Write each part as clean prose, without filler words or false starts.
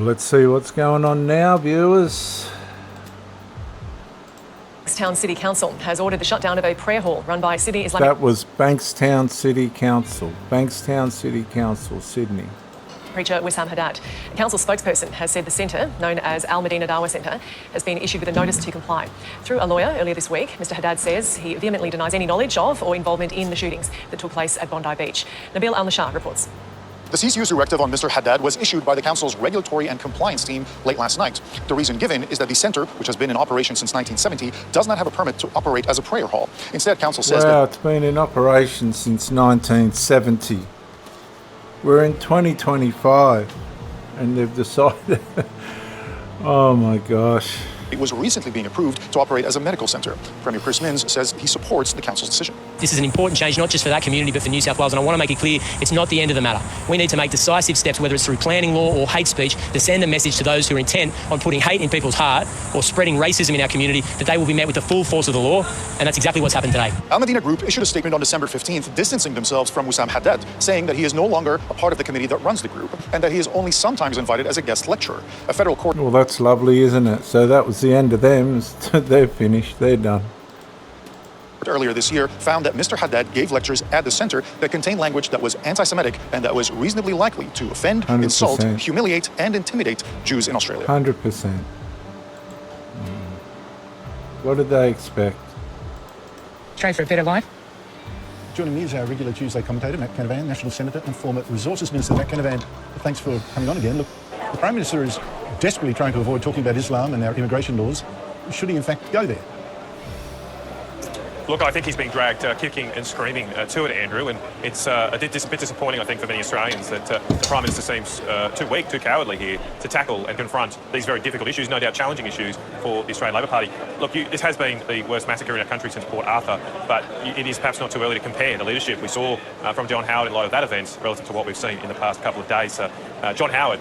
let's see what's going on now, viewers. Bankstown City Council has ordered the shutdown of a prayer hall run by Sydney Islamic... That was Bankstown City Council. Bankstown City Council, Sydney. Preacher Wissam Haddad. A council spokesperson has said the centre, known as Al Medina Dawa Centre, has been issued with a notice to comply. Through a lawyer earlier this week, Mr Haddad says he vehemently denies any knowledge of or involvement in the shootings that took place at Bondi Beach. Nabil Al-Nashar reports. The cease-use directive on Mr Haddad was issued by the council's regulatory and compliance team late last night. The reason given is that the centre, which has been in operation since 1970, does not have a permit to operate as a prayer hall. Instead, council says that... Wow, it's been in operation since 1970. We're in 2025 and they've decided... Oh my gosh. It was recently being approved to operate as a medical centre. Premier Chris Minns says he supports the council's decision. This is an important change, not just for that community, but for New South Wales. And I want to make it clear, it's not the end of the matter. We need to make decisive steps, whether it's through planning law or hate speech, to send a message to those who are intent on putting hate in people's heart or spreading racism in our community, that they will be met with the full force of the law. And that's exactly what's happened today. Al Medina Group issued a statement on December 15th, distancing themselves from Wissam Haddad, saying that he is no longer a part of the committee that runs the group and that he is only sometimes invited as a guest lecturer. A federal court... Well, that's lovely, isn't it? So that was the end of them. They're finished. They're done. Earlier this year found that Mr Haddad gave lectures at the centre that contained language that was anti-Semitic and that was reasonably likely to offend, 100%. insult, humiliate and intimidate Jews in Australia. 100%. What did they expect? Trade for a better life. Joining me is our regular Tuesday commentator, Matt Canavan, National Senator and former Resources Minister. Matt Canavan, thanks for coming on again. Look, the Prime Minister is desperately trying to avoid talking about Islam and our immigration laws. Should he in fact go there? Look, I think he's being dragged kicking and screaming to it, Andrew, and it's a bit disappointing, I think, for many Australians that the Prime Minister seems too weak, too cowardly here to tackle and confront these very difficult issues, no doubt challenging issues for the Australian Labor Party. Look, this has been the worst massacre in our country since Port Arthur, but it is perhaps not too early to compare the leadership we saw from John Howard in light of that event relative to what we've seen in the past couple of days. John Howard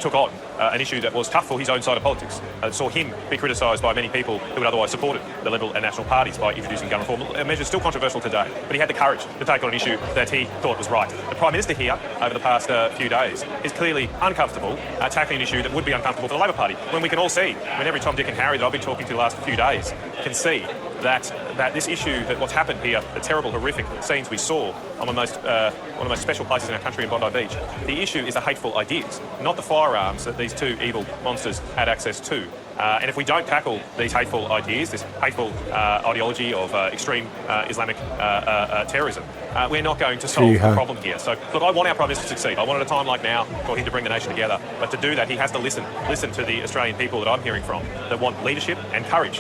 took on an issue that was tough for his own side of politics. Saw him be criticised by many people who had otherwise supported the Liberal and National parties by introducing gun reform. A measure still controversial today, but he had the courage to take on an issue that he thought was right. The Prime Minister here, over the past few days, is clearly uncomfortable tackling an issue that would be uncomfortable for the Labor Party, when we can all see, when every Tom, Dick and Harry that I've been talking to the last few days can see that this issue, that what's happened here, the terrible, horrific scenes we saw on one of the most special places in our country in Bondi Beach, the issue is the hateful ideas, not the firearms that these two evil monsters had access to. And if we don't tackle these hateful ideas, this hateful ideology of extreme Islamic terrorism, we're not going to solve the problem here. So, look, I want our Prime Minister to succeed. I want at a time like now for him to bring the nation together. But to do that, he has to listen to the Australian people that I'm hearing from, that want leadership and courage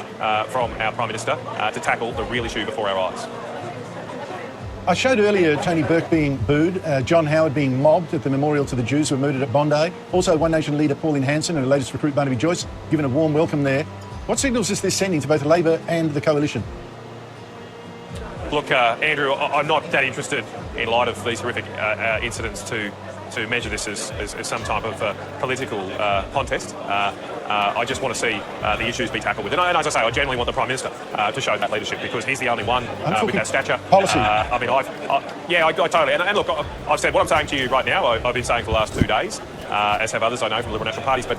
from our Prime Minister to tackle the real issue before our eyes. I showed earlier Tony Burke being booed, John Howard being mobbed at the memorial to the Jews who were murdered at Bondi. Also, One Nation leader Pauline Hanson and her latest recruit Barnaby Joyce given a warm welcome there. What signals is this sending to both Labor and the coalition? Look, Andrew, I'm not that interested in light of these horrific incidents to measure this as some type of political contest. I just want to see the issues be tackled with. And as I say, I genuinely want the Prime Minister to show that leadership, because he's the only one with that stature. Policy. I mean, I totally. And look, I've said what I'm saying to you right now. I've been saying for the last 2 days, as have others I know from Liberal National parties. But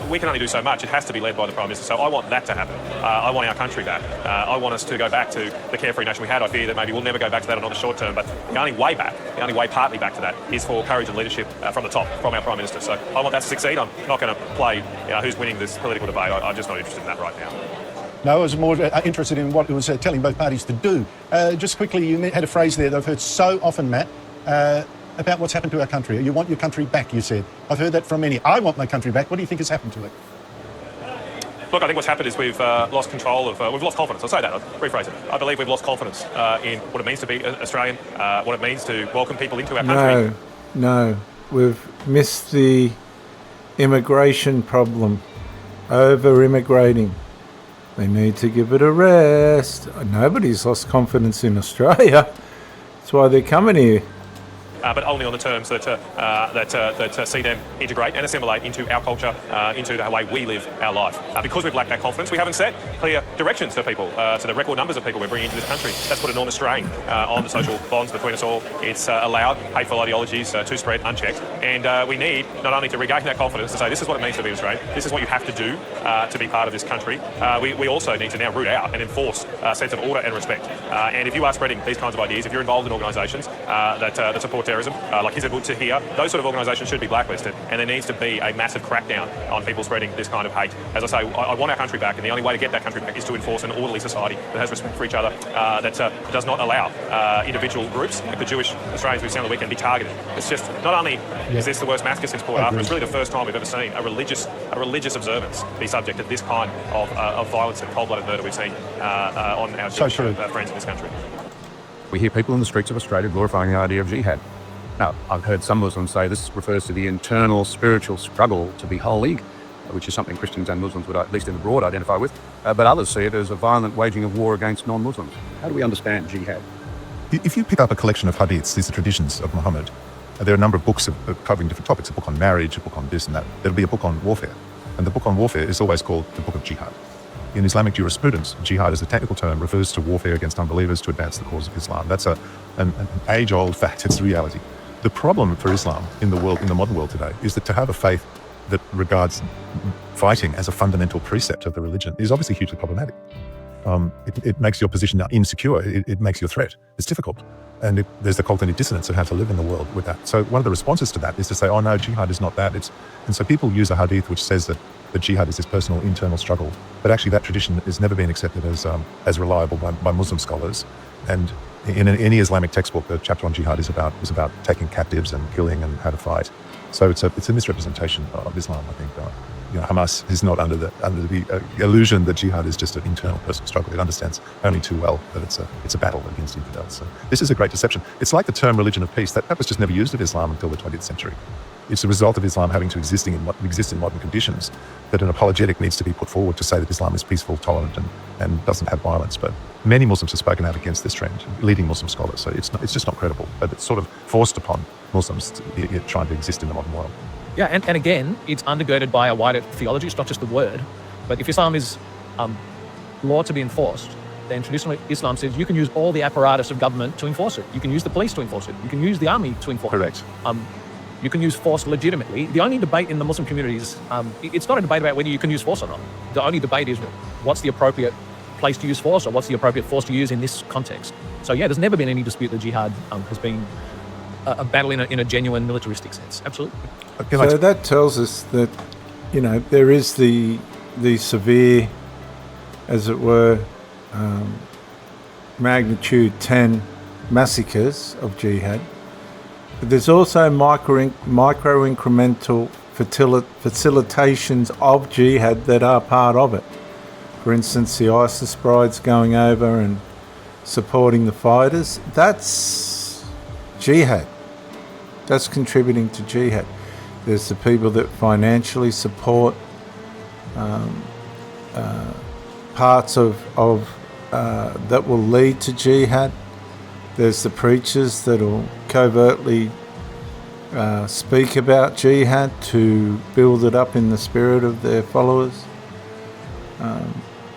we can only do so much. It has to be led by the Prime Minister. So I want that to happen. I want our country back. I want us to go back to the carefree nation we had. I fear that maybe we'll never go back to that, or not the short term. But the only way partly back to that, is for courage and leadership from the top, from our Prime Minister. So I want that to succeed. I'm not going to play who's winning this political debate. I'm just not interested in that right now. No, I was more interested in what it was telling both parties to do. Just quickly, you had a phrase there that I've heard so often, Matt, about what's happened to our country. You want your country back, you said. I've heard that from many. I want my country back. What do you think has happened to it? Look, I think what's happened is we've lost control of... we've lost confidence. I'll say that. I'll rephrase it. I believe we've lost confidence in what it means to be Australian, what it means to welcome people into our country. No. We've missed the immigration problem. Over-immigrating. They need to give it a rest. Nobody's lost confidence in Australia. That's why they're coming here. but only on the terms that see them integrate and assimilate into our culture, into the way we live our life. Because we've lacked that confidence, we haven't set clear directions for people, to the record numbers of people we're bringing into this country. That's put enormous strain on the social bonds between us all. It's allowed hateful ideologies to spread unchecked, and we need not only to regain that confidence to say this is what it means to be Australian, this is what you have to do to be part of this country. We also need to now root out and enforce a sense of order and respect. And if you are spreading these kinds of ideas, if you're involved in organisations that support terrorism, like Hizb here, those sort of organisations should be blacklisted, and there needs to be a massive crackdown on people spreading this kind of hate. As I say, I want our country back, and the only way to get that country back is to enforce an orderly society that has respect for each other, that does not allow individual groups, like the Jewish Australians we've seen on the weekend, be targeted. It's just, not only is this the worst massacre since Port Arthur, it's really the first time we've ever seen a religious observance be subject to this kind of violence and cold-blooded murder we've seen on our Jewish friends in this country. We hear people in the streets of Australia glorifying the idea of jihad. Now, I've heard some Muslims say this refers to the internal spiritual struggle to be holy, which is something Christians and Muslims would, at least in the broad, identify with, but others see it as a violent waging of war against non-Muslims. How do we understand jihad? If you pick up a collection of hadiths, these are traditions of Muhammad, there are a number of books covering different topics, a book on marriage, a book on this and that. There'll be a book on warfare, and the book on warfare is always called the Book of Jihad. In Islamic jurisprudence, jihad as a technical term refers to warfare against unbelievers to advance the cause of Islam. That's an age-old fact, it's the reality. The problem for Islam in the modern world today is that to have a faith that regards fighting as a fundamental precept of the religion is obviously hugely problematic. It makes your position insecure, it makes you a threat. It's difficult. And there's the cognitive dissonance of how to live in the world with that. So one of the responses to that is to say, oh no, jihad is not that. And so people use a hadith which says that jihad is this personal internal struggle, but actually that tradition has never been accepted as reliable by Muslim scholars. And in any Islamic textbook, the chapter on jihad is about taking captives and killing and how to fight. So it's a misrepresentation of Islam, I think. Hamas is not under the illusion that jihad is just an internal personal struggle. It understands only too well that it's a battle against infidels. So this is a great deception. It's like the term religion of peace. That was just never used of Islam until the 20th century. It's a result of Islam having to exist in modern conditions that an apologetic needs to be put forward to say that Islam is peaceful, tolerant, and doesn't have violence. But many Muslims have spoken out against this trend, leading Muslim scholars. So it's just not credible. But it's sort of forced upon Muslims trying to exist in the modern world. Yeah, and again, it's undergirded by a wider theology. It's not just the word. But if Islam is law to be enforced, then traditionally Islam says you can use all the apparatus of government to enforce it. You can use the police to enforce it. You can use the army to enforce it. Correct. You can use force legitimately. The only debate in the Muslim communities, it's not a debate about whether you can use force or not. The only debate is what's the appropriate place to use force, or what's the appropriate force to use in this context. So yeah, there's never been any dispute that jihad has been a battle in a genuine militaristic sense. Absolutely. So that tells us that, there is the severe, as it were, magnitude 10 massacres of jihad. But there's also micro incremental facilitations of jihad that are part of it. For instance, the ISIS brides going over and supporting the fighters. That's jihad. That's contributing to jihad. There's the people that financially support parts of that will lead to jihad. There's the preachers that will covertly speak about jihad to build it up in the spirit of their followers.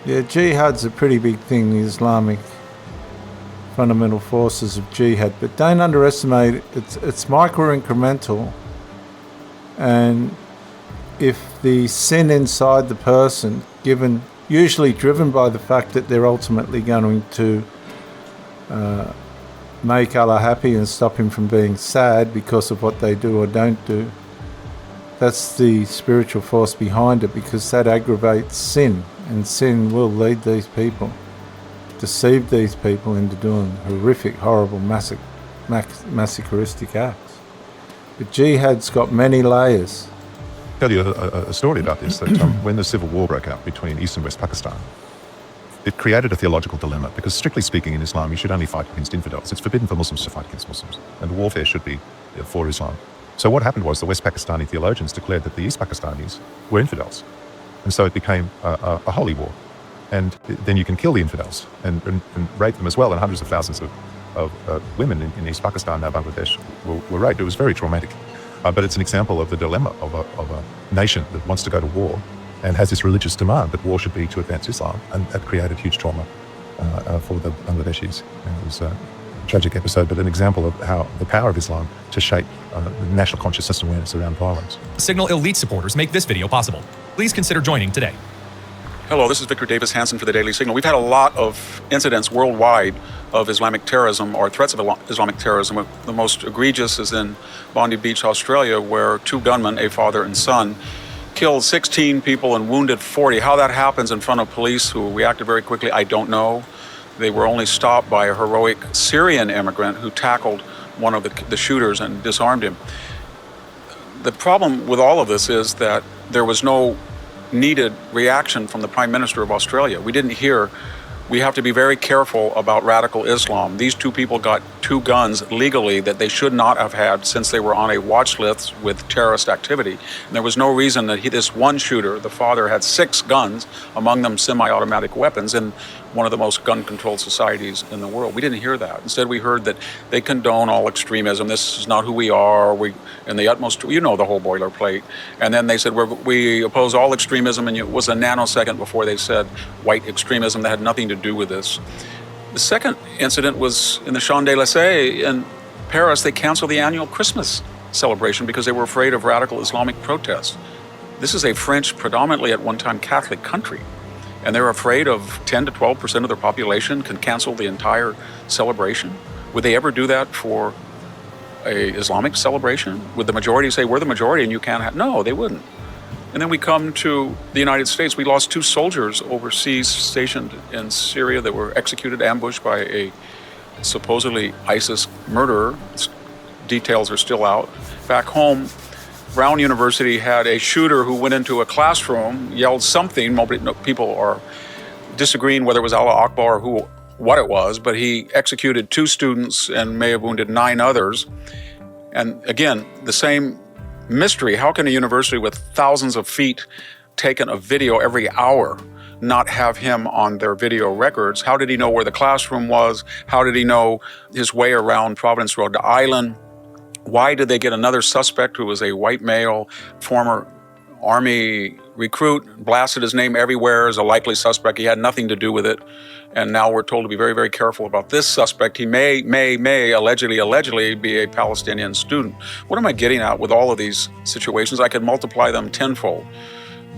Jihad's a pretty big thing, the Islamic fundamental forces of jihad, but don't underestimate it. It's micro-incremental, and if the sin inside the person, usually driven by the fact that they're ultimately going to make Allah happy and stop him from being sad because of what they do or don't do, that's the spiritual force behind it, because that aggravates sin, and sin will lead these people, deceive these people into doing horrific, horrible, massacristic acts. But jihad's got many layers. I'll tell you a story about this, that when the civil war broke out between East and West Pakistan, it created a theological dilemma, because strictly speaking in Islam, you should only fight against infidels. It's forbidden for Muslims to fight against Muslims, and warfare should be for Islam. So what happened was the West Pakistani theologians declared that the East Pakistanis were infidels. And so it became a holy war. And then you can kill the infidels and rape them as well, and hundreds of thousands women in East Pakistan, now Bangladesh, were raped. It was very traumatic. But it's an example of the dilemma of a nation that wants to go to war and has this religious demand that war should be to advance Islam, and that created huge trauma for the Bangladeshis. And it was a tragic episode, but an example of how the power of Islam to shape the national consciousness and awareness around violence. Signal Elite supporters make this video possible. Please consider joining today. Hello, this is Victor Davis Hansen for the Daily Signal. We've had a lot of incidents worldwide of Islamic terrorism or threats of Islamic terrorism. The most egregious is in Bondi Beach, Australia, where 2 gunmen, a father and son, killed 16 people and wounded 40. How that happens in front of police who reacted very quickly, I don't know. They were only stopped by a heroic Syrian immigrant who tackled one of the shooters and disarmed him. The problem with all of this is that there was no needed reaction from the Prime Minister of Australia. We didn't hear. We have to be very careful about radical Islam. These 2 people got 2 guns legally that they should not have had since they were on a watch list with terrorist activity. And there was no reason that this one shooter, the father, had 6 guns, among them semi-automatic weapons, in one of the most gun-controlled societies in the world. We didn't hear that. Instead, we heard that they condone all extremism. This is not who we are. We, in the utmost, you know the whole boilerplate. And then they said, we oppose all extremism, and it was a nanosecond before they said white extremism that had nothing to do with this. The second incident was in the Champs-Élysées in Paris. They canceled the annual Christmas celebration because they were afraid of radical Islamic protests. This is a French, predominantly at one time Catholic country, and they're afraid of 10 to 12% of their population can cancel the entire celebration. Would they ever do that for a Islamic celebration? Would the majority say, we're the majority and you can't have? No, they wouldn't. And then we come to the United States. We lost 2 soldiers overseas stationed in Syria that were executed, ambushed by a supposedly ISIS murderer. Details are still out. Back home, Brown University had a shooter who went into a classroom, yelled something. People are disagreeing whether it was Allah Akbar or what it was, but he executed 2 students and may have wounded 9 others. And again, the same mystery. How can a university with thousands of feet taken a video every hour not have him on their video records? How did he know where the classroom was? How did he know his way around Providence, Rhode Island? Why did they get another suspect who was a white male, former Army recruit, blasted his name everywhere as a likely suspect? He had nothing to do with it. And now we're told to be very, very careful about this suspect. He may allegedly be a Palestinian student. What am I getting at with all of these situations? I could multiply them tenfold.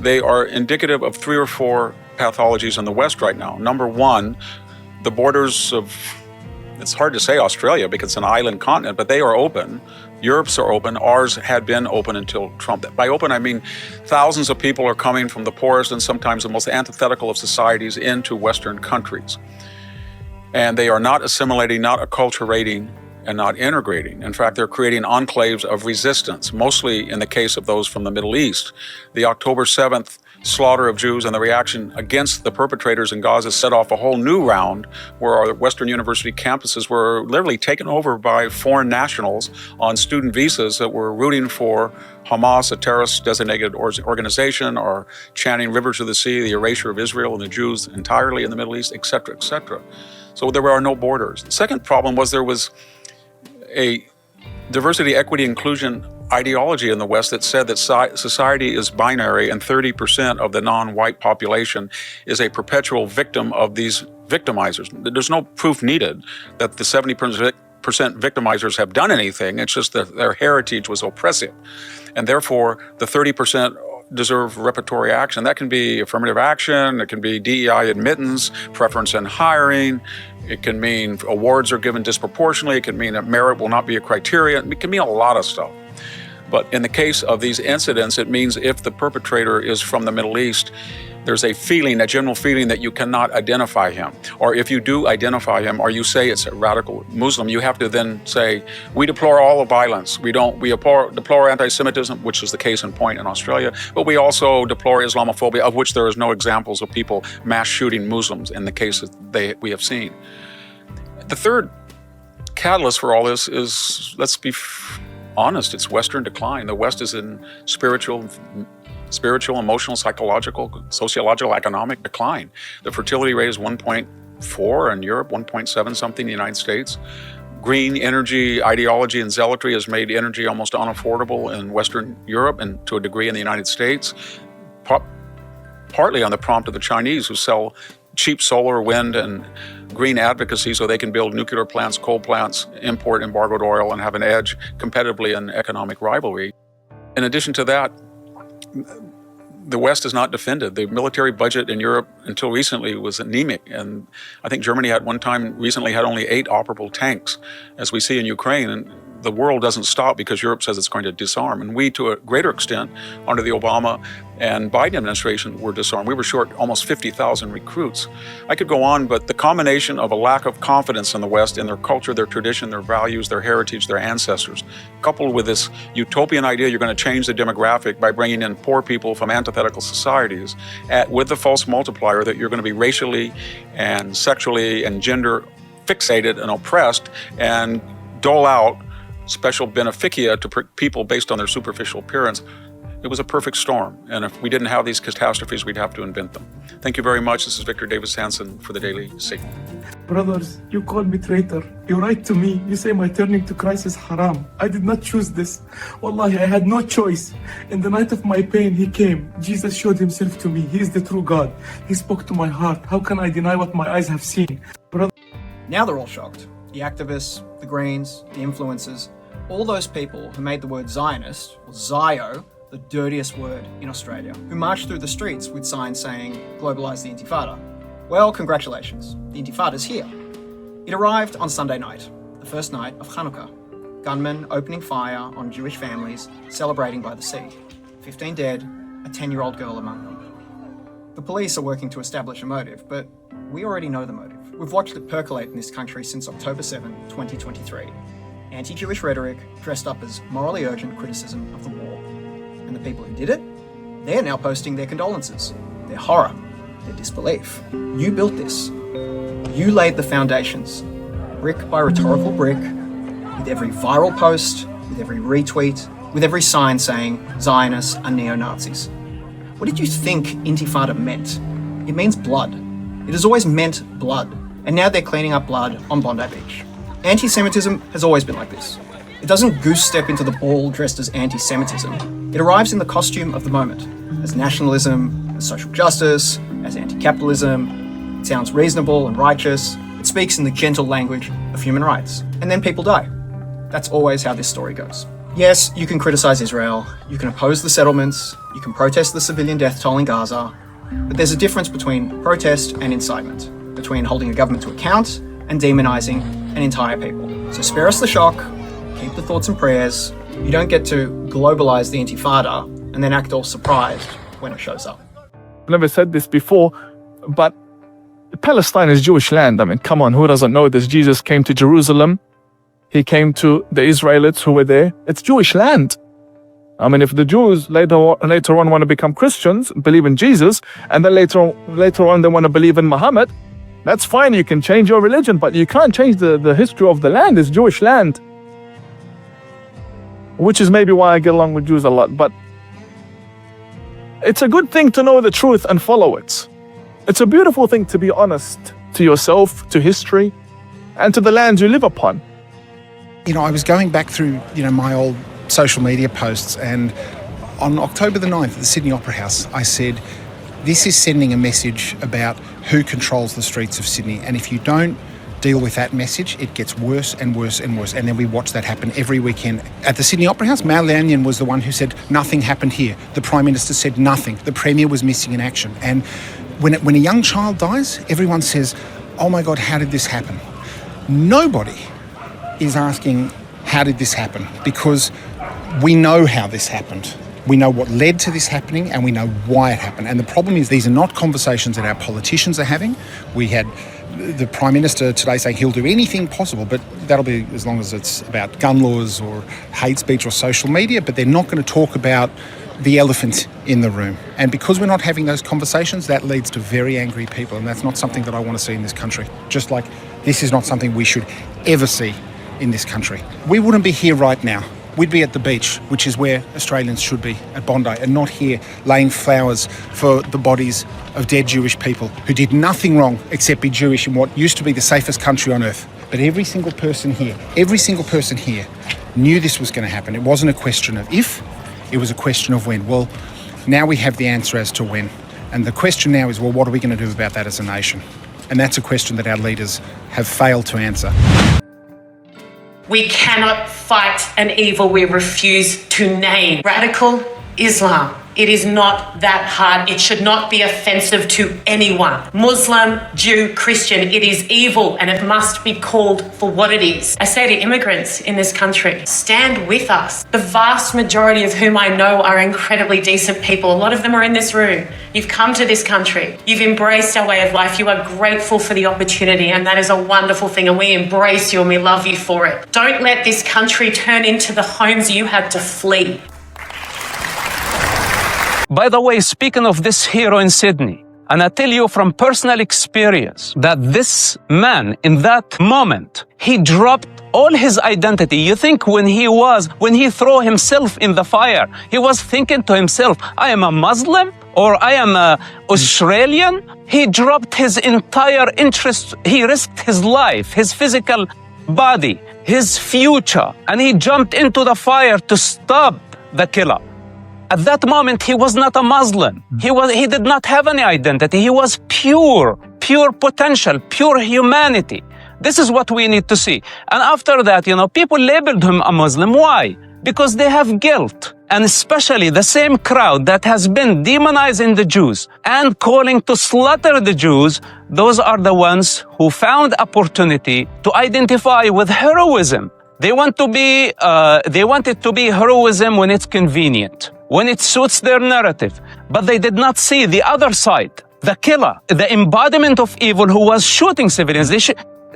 They are indicative of 3 or 4 pathologies in the West right now. Number one, the borders of, it's hard to say Australia because it's an island continent, but they are open. Europe's are open. Ours had been open until Trump. By open, I mean thousands of people are coming from the poorest and sometimes the most antithetical of societies into Western countries. And they are not assimilating, not acculturating, and not integrating. In fact, they're creating enclaves of resistance, mostly in the case of those from the Middle East. The October 7th slaughter of Jews and the reaction against the perpetrators in Gaza set off a whole new round where our Western University campuses were literally taken over by foreign nationals on student visas that were rooting for Hamas, a terrorist-designated organization, or chanting River to the Sea, the erasure of Israel and the Jews entirely in the Middle East, et cetera, et cetera. So there are no borders. The second problem was there was a diversity, equity, inclusion ideology in the West that said that society is binary and 30% of the non-white population is a perpetual victim of these victimizers. There's no proof needed that the 70% victimizers have done anything. It's just that their heritage was oppressive. And therefore, the 30% deserve reparatory action. That can be affirmative action, it can be DEI admittance, preference in hiring, it can mean awards are given disproportionately, it can mean that merit will not be a criteria, it can mean a lot of stuff. But in the case of these incidents, it means if the perpetrator is from the Middle East, there's a feeling, a general feeling that you cannot identify him. Or if you do identify him, or you say it's a radical Muslim, you have to then say, we deplore all the violence. We deplore anti-Semitism, which is the case in point in Australia, but we also deplore Islamophobia, of which there is no examples of people mass shooting Muslims in the cases we have seen. The third catalyst for all this is, let's be honest, it's Western decline. The West is in spiritual, emotional, psychological, sociological, economic decline. The fertility rate is 1.5 1.4 in Europe, 1.7 something in the United States. Green energy ideology and zealotry has made energy almost unaffordable in Western Europe and to a degree in the United States, partly on the prompt of the Chinese, who sell cheap solar, wind, and green advocacy so they can build nuclear plants, coal plants, import embargoed oil, and have an edge competitively in economic rivalry. In addition to that, the West is not defended. The military budget in Europe until recently was anemic, and I think Germany at one time recently had only 8 operable tanks, as we see in Ukraine. And the world doesn't stop because Europe says it's going to disarm. And we, to a greater extent, under the Obama and Biden administration, were disarmed. We were short almost 50,000 recruits. I could go on, but the combination of a lack of confidence in the West, in their culture, their tradition, their values, their heritage, their ancestors, coupled with this utopian idea you're going to change the demographic by bringing in poor people from antithetical societies, with the false multiplier that you're going to be racially and sexually and gender fixated and oppressed and dole out special beneficia to people based on their superficial appearance. It was a perfect storm. And if we didn't have these catastrophes, we'd have to invent them. Thank you very much. This is Victor Davis Hanson for the Daily Signal. Brothers, you call me traitor. You write to me. You say my turning to Christ is haram. I did not choose this. Wallahi, I had no choice. In the night of my pain, he came. Jesus showed himself to me. He is the true God. He spoke to my heart. How can I deny what my eyes have seen? Now they're all shocked. The activists, the Greens, the influencers, all those people who made the word Zionist, or Zio, the dirtiest word in Australia, who marched through the streets with signs saying, "Globalise the Intifada." Well, congratulations. The Intifada's here. It arrived on Sunday night, the first night of Hanukkah. Gunmen opening fire on Jewish families celebrating by the sea. 15 dead, a 10-year-old girl among them. The police are working to establish a motive, but we already know the motive. We've watched it percolate in this country since October 7, 2023. Anti-Jewish rhetoric dressed up as morally urgent criticism of the war. And the people who did it? They're now posting their condolences, their horror, their disbelief. You built this. You laid the foundations, brick by rhetorical brick, with every viral post, with every retweet, with every sign saying Zionists are neo-Nazis. What did you think Intifada meant? It means blood. It has always meant blood. And now they're cleaning up blood on Bondi Beach. Anti-Semitism has always been like this. It doesn't goose step into the ball dressed as anti-Semitism. It arrives in the costume of the moment, as nationalism, as social justice, as anti-capitalism. It sounds reasonable and righteous. It speaks in the gentle language of human rights. And then people die. That's always how this story goes. Yes, you can criticize Israel, you can oppose the settlements, you can protest the civilian death toll in Gaza, but there's a difference between protest and incitement, between holding a government to account and demonizing an entire people. So spare us the shock, keep the thoughts and prayers. You don't get to globalize the Intifada and then act all surprised when it shows up. I've never said this before, but Palestine is Jewish land. I mean, come on, who doesn't know this? Jesus came to Jerusalem. He came to the Israelites who were there. It's Jewish land. I mean, if the Jews later on want to become Christians, believe in Jesus, and then later on they want to believe in Muhammad, that's fine. You can change your religion, but you can't change the history of the land. It's Jewish land. Which is maybe why I get along with Jews a lot. But it's a good thing to know the truth and follow it. It's a beautiful thing to be honest to yourself, to history, and to the lands you live upon. You know, I was going back through, my old social media posts, and on October the 9th at the Sydney Opera House, I said, this is sending a message about who controls the streets of Sydney. And if you don't deal with that message, it gets worse and worse and worse. And then we watch that happen every weekend. At the Sydney Opera House, Mal Lanyon was the one who said nothing happened here. The Prime Minister said nothing. The Premier was missing in action. And when a young child dies, everyone says, oh my God, how did this happen? Nobody is asking, how did this happen? Because we know how this happened. We know what led to this happening, and we know why it happened. And the problem is these are not conversations that our politicians are having. We had the Prime Minister today saying he'll do anything possible, but that'll be as long as it's about gun laws or hate speech or social media, but they're not going to talk about the elephant in the room. And because we're not having those conversations, that leads to very angry people, and that's not something that I want to see in this country. Just like this is not something we should ever see in this country. We wouldn't be here right now we'd be at the beach, which is where Australians should be, at Bondi, and not here laying flowers for the bodies of dead Jewish people who did nothing wrong except be Jewish in what used to be the safest country on earth. But every single person here knew this was going to happen. It wasn't a question of if, it was a question of when. Well, now we have the answer as to when. And the question now is, well, what are we going to do about that as a nation? And that's a question that our leaders have failed to answer. We cannot fight an evil we refuse to name. Radical Islam. It is not that hard. It should not be offensive to anyone. Muslim, Jew, Christian, it is evil and it must be called for what it is. I say to immigrants in this country, stand with us. The vast majority of whom I know are incredibly decent people. A lot of them are in this room. You've come to this country. You've embraced our way of life. You are grateful for the opportunity, and that is a wonderful thing, and we embrace you and we love you for it. Don't let this country turn into the homes you had to flee. By the way, speaking of this hero in Sydney, and I tell you from personal experience that this man in that moment, he dropped all his identity. You think when he threw himself in the fire, he was thinking to himself, I am a Muslim or I am a Australian? He dropped his entire interest. He risked his life, his physical body, his future, and he jumped into the fire to stop the killer. At that moment, he was not a Muslim. He did not have any identity. He was pure potential, pure humanity. This is what we need to see. And after that, people labeled him a Muslim. Why? Because they have guilt. And especially the same crowd that has been demonizing the Jews and calling to slaughter the Jews, those are the ones who found opportunity to identify with heroism. They want it to be heroism when it's convenient, when it suits their narrative. But they did not see the other side, the killer, the embodiment of evil who was shooting civilians.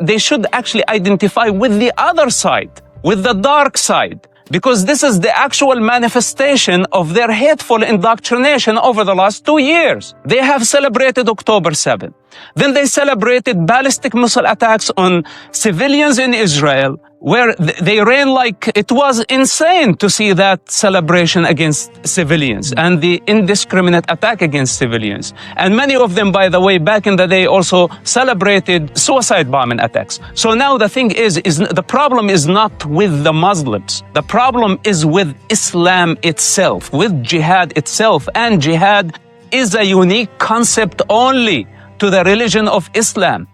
They should actually identify with the other side, with the dark side, because this is the actual manifestation of their hateful indoctrination over the last 2 years. They have celebrated October 7. Then they celebrated ballistic missile attacks on civilians in Israel, where they ran like it was insane to see that celebration against civilians and the indiscriminate attack against civilians. And many of them, by the way, back in the day also celebrated suicide bombing attacks. So now the thing is the problem is not with the Muslims. The problem is with Islam itself, with jihad itself. And jihad is a unique concept only to the religion of Islam.